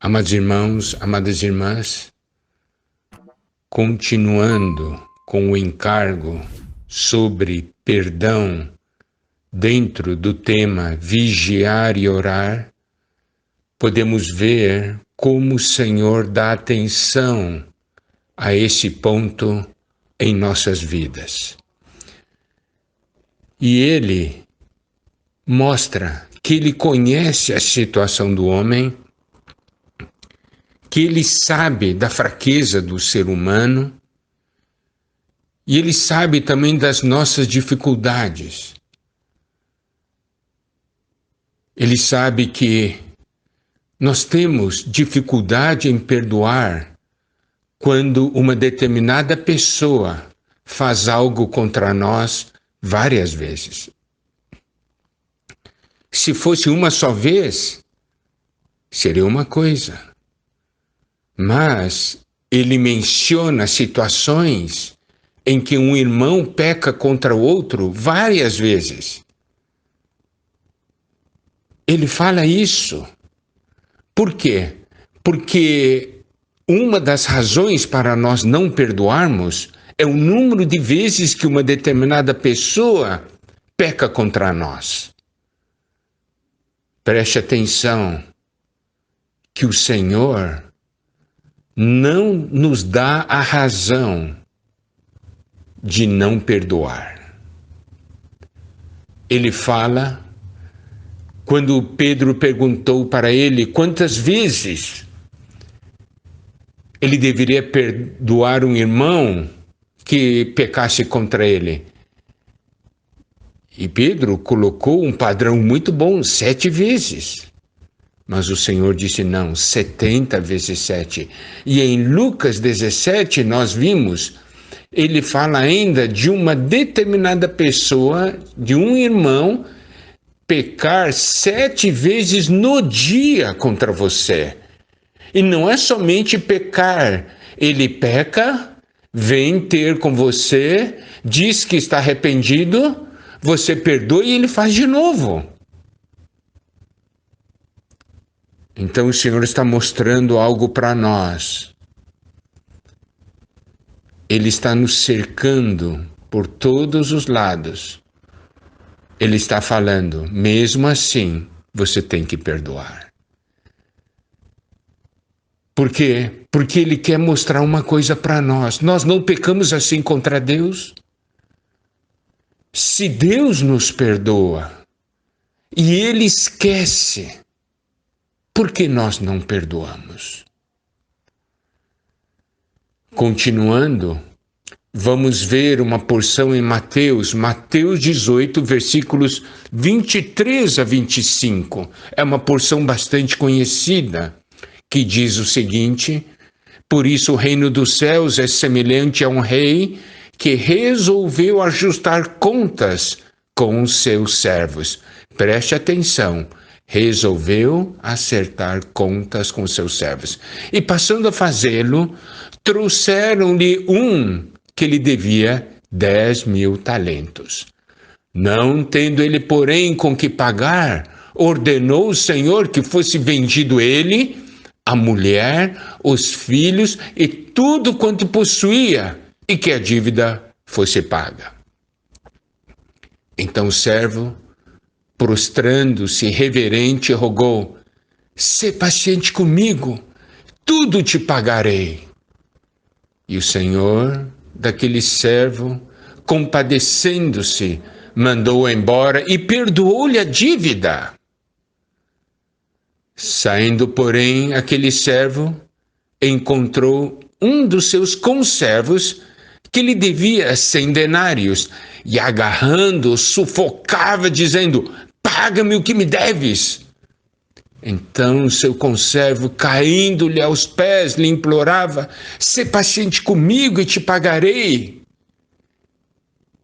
Amados irmãos, amadas irmãs, continuando com o encargo sobre perdão dentro do tema vigiar e orar, podemos ver como o Senhor dá atenção a esse ponto em nossas vidas. E Ele mostra que Ele conhece a situação do homem, que Ele sabe da fraqueza do ser humano e Ele sabe também das nossas dificuldades. Ele sabe que nós temos dificuldade em perdoar quando uma determinada pessoa faz algo contra nós várias vezes. Se fosse uma só vez, seria uma coisa. Mas ele menciona situações em que um irmão peca contra o outro várias vezes. Ele fala isso. Por quê? Porque uma das razões para nós não perdoarmos é o número de vezes que uma determinada pessoa peca contra nós. Preste atenção que o Senhor não nos dá a razão de não perdoar. Ele fala, quando Pedro perguntou para ele quantas vezes ele deveria perdoar um irmão que pecasse contra ele. E Pedro colocou um padrão muito bom, 7 vezes. Mas o Senhor disse não, 70 vezes 7. E em Lucas 17 nós vimos, ele fala ainda de uma determinada pessoa, de um irmão, pecar 7 vezes no dia contra você. E não é somente pecar, ele peca, vem ter com você, diz que está arrependido, você perdoa e ele faz de novo. Então o Senhor está mostrando algo para nós. Ele está nos cercando por todos os lados. Ele está falando, mesmo assim, você tem que perdoar. Por quê? Porque Ele quer mostrar uma coisa para nós. Nós não pecamos assim contra Deus. Se Deus nos perdoa e Ele esquece, por que nós não perdoamos? Continuando, vamos ver uma porção em Mateus 18, versículos 23 a 25. É uma porção bastante conhecida, que diz o seguinte: por isso o reino dos céus é semelhante a um rei que resolveu ajustar contas com os seus servos. Preste atenção. Resolveu acertar contas com seus servos. E passando a fazê-lo, trouxeram-lhe um que lhe devia 10.000 talentos. Não tendo ele, porém, com que pagar, ordenou o Senhor que fosse vendido ele, a mulher, os filhos e tudo quanto possuía, e que a dívida fosse paga. Então o servo, prostrando-se reverente, rogou: sê paciente comigo, tudo te pagarei. E o Senhor daquele servo, compadecendo-se, mandou-o embora e perdoou-lhe a dívida. Saindo, porém, aquele servo encontrou um dos seus conservos que lhe devia 100 denários e, agarrando-o, sufocava, dizendo: paga-me o que me deves. Então seu conservo, caindo-lhe aos pés, lhe implorava: sê paciente comigo e te pagarei.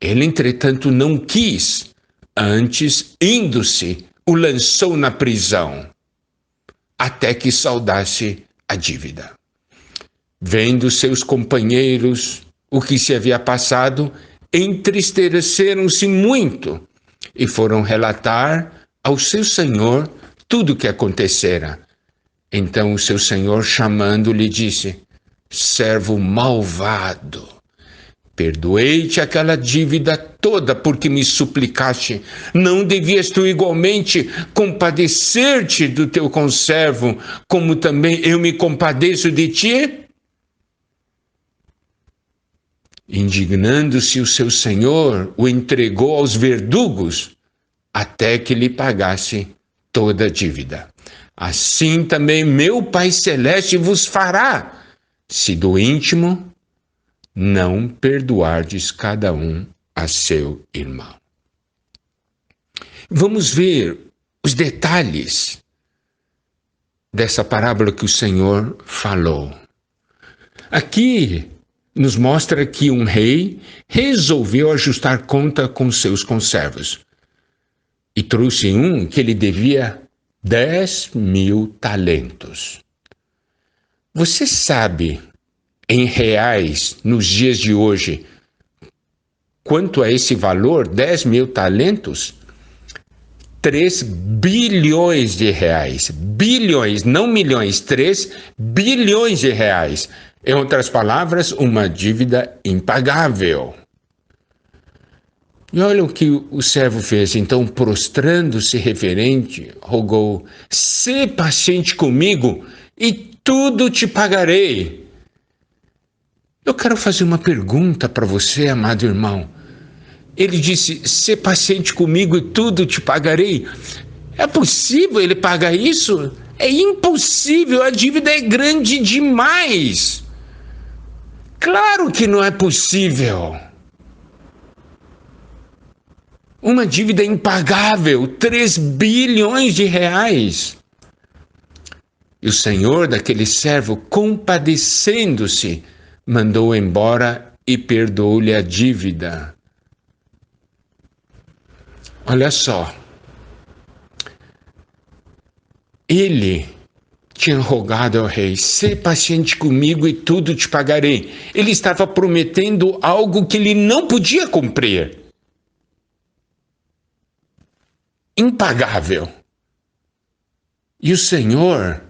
Ele, entretanto, não quis, antes, indo-se, o lançou na prisão, até que saldasse a dívida. Vendo seus companheiros o que se havia passado, entristeceram-se muito e foram relatar ao seu senhor tudo o que acontecera. Então o seu senhor, chamando-lhe, disse: servo malvado, perdoei-te aquela dívida toda porque me suplicaste. Não devias tu igualmente compadecer-te do teu conservo, como também eu me compadeço de ti? Indignando-se o seu senhor, o entregou aos verdugos até que lhe pagasse toda a dívida. Assim também meu Pai Celeste vos fará, se do íntimo não perdoardes cada um a seu irmão. Vamos ver os detalhes dessa parábola que o Senhor falou. Aqui nos mostra que um rei resolveu ajustar conta com seus conservos e trouxe um que ele devia 10.000 talentos. Você sabe, em reais, nos dias de hoje, quanto é esse valor? 10.000 talentos? 3 bilhões de reais. Bilhões, não milhões, 3 bilhões de reais. Em outras palavras, uma dívida impagável. E olha o que o servo fez. Então, prostrando-se reverente, rogou: sê paciente comigo e tudo te pagarei. Eu quero fazer uma pergunta para você, amado irmão. Ele disse: sê paciente comigo e tudo te pagarei. É possível ele pagar isso? É impossível, a dívida é grande demais. Claro que não é possível. Uma dívida impagável, 3 bilhões de reais. E o senhor daquele servo, compadecendo-se, mandou embora e perdoou-lhe a dívida. Olha só. Ele tinha rogado ao rei: sê paciente comigo e tudo te pagarei. Ele estava prometendo algo que ele não podia cumprir. Impagável. E o Senhor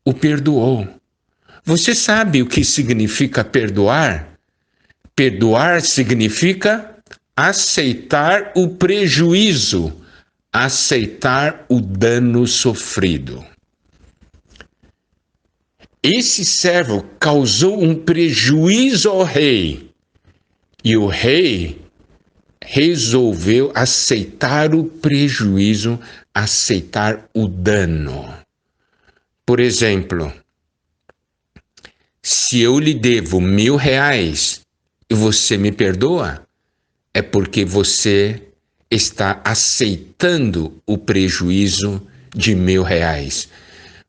o perdoou. Você sabe o que significa perdoar? Perdoar significa aceitar o prejuízo, aceitar o dano sofrido. Esse servo causou um prejuízo ao rei, e o rei resolveu aceitar o prejuízo, aceitar o dano. Por exemplo, se eu lhe devo R$ 1.000 e você me perdoa, é porque você está aceitando o prejuízo de R$ 1.000.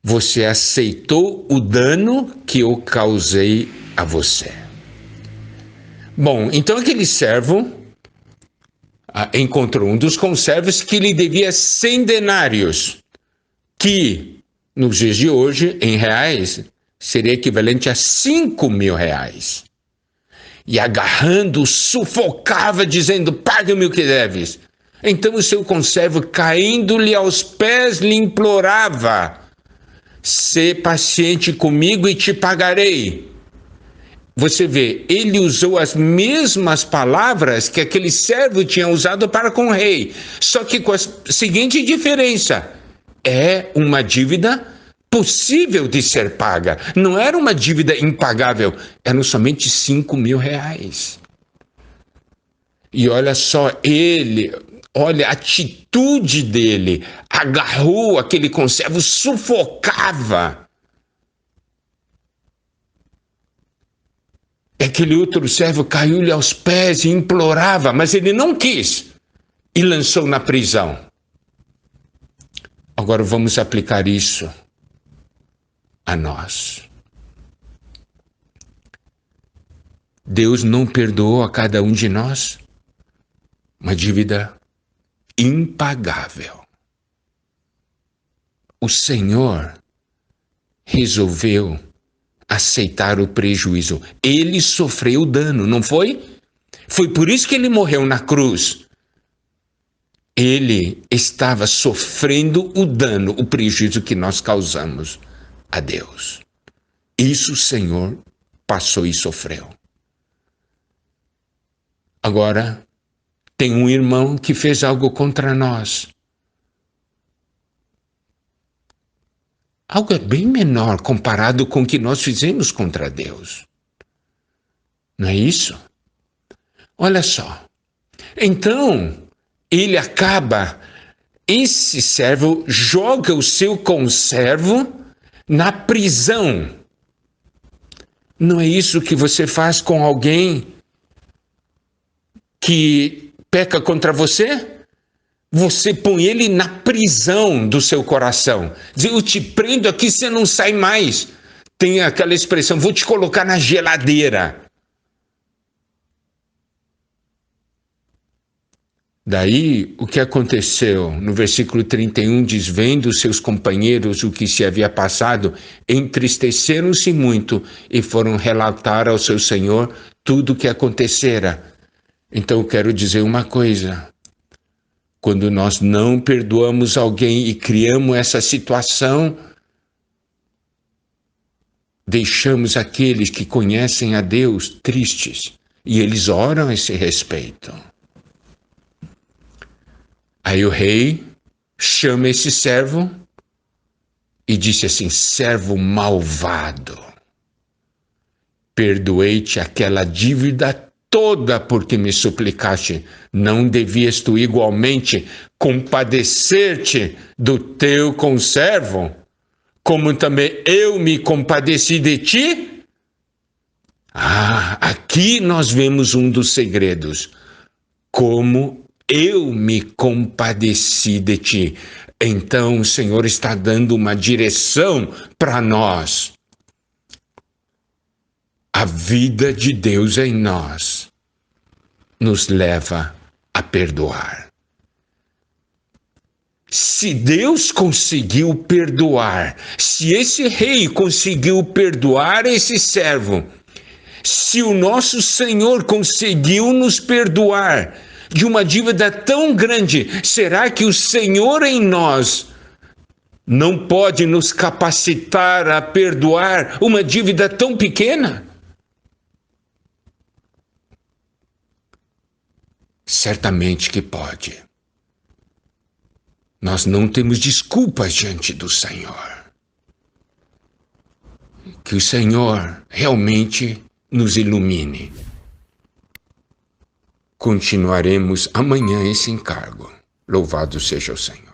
Você aceitou o dano que eu causei a você. Bom, então aquele servo encontrou um dos conservos que lhe devia 100 denários, que nos dias de hoje, em reais, seria equivalente a 5.000 reais. E agarrando, sufocava, dizendo: pague-me o que deves. Então o seu conservo, caindo-lhe aos pés, lhe implorava: sê paciente comigo e te pagarei. Você vê, ele usou as mesmas palavras que aquele servo tinha usado para com o rei, só que com a seguinte diferença: é uma dívida possível de ser paga. Não era uma dívida impagável, eram somente 5.000 reais. E olha só, olha a atitude dele, agarrou aquele conservo, sufocava. Aquele outro servo caiu-lhe aos pés e implorava, mas ele não quis e lançou na prisão. Agora vamos aplicar isso a nós. Deus não perdoou a cada um de nós uma dívida impagável. O Senhor resolveu aceitar o prejuízo. Ele sofreu o dano, não foi? Foi por isso que ele morreu na cruz. ele estava sofrendo o dano, o prejuízo que nós causamos a Deus. Isso o Senhor passou e sofreu. Agora, tem um irmão que fez algo contra nós. Algo bem menor comparado com o que nós fizemos contra Deus. Não é isso? Olha só. Então, esse servo joga o seu conservo na prisão. Não é isso que você faz com alguém que peca contra você? Você põe ele na prisão do seu coração. Diz, eu te prendo aqui, você não sai mais. Tem aquela expressão, vou te colocar na geladeira. Daí, o que aconteceu? No versículo 31 diz, vendo seus companheiros o que se havia passado, entristeceram-se muito e foram relatar ao seu senhor tudo o que acontecera. Então, eu quero dizer uma coisa. Quando nós não perdoamos alguém e criamos essa situação, deixamos aqueles que conhecem a Deus tristes e eles oram a esse respeito. Aí o rei chama esse servo e disse assim, servo malvado, perdoei-te aquela dívida toda porque me suplicaste, não devias tu igualmente compadecer-te do teu conservo, como também eu me compadeci de ti? Aqui nós vemos um dos segredos, como eu me compadeci de ti. Então o Senhor está dando uma direção para nós. A vida de Deus em nós nos leva a perdoar. Se Deus conseguiu perdoar, se esse rei conseguiu perdoar esse servo, se o nosso Senhor conseguiu nos perdoar de uma dívida tão grande, será que o Senhor em nós não pode nos capacitar a perdoar uma dívida tão pequena? Certamente que pode. Nós não temos desculpas diante do Senhor. Que o Senhor realmente nos ilumine. Continuaremos amanhã esse encargo. Louvado seja o Senhor.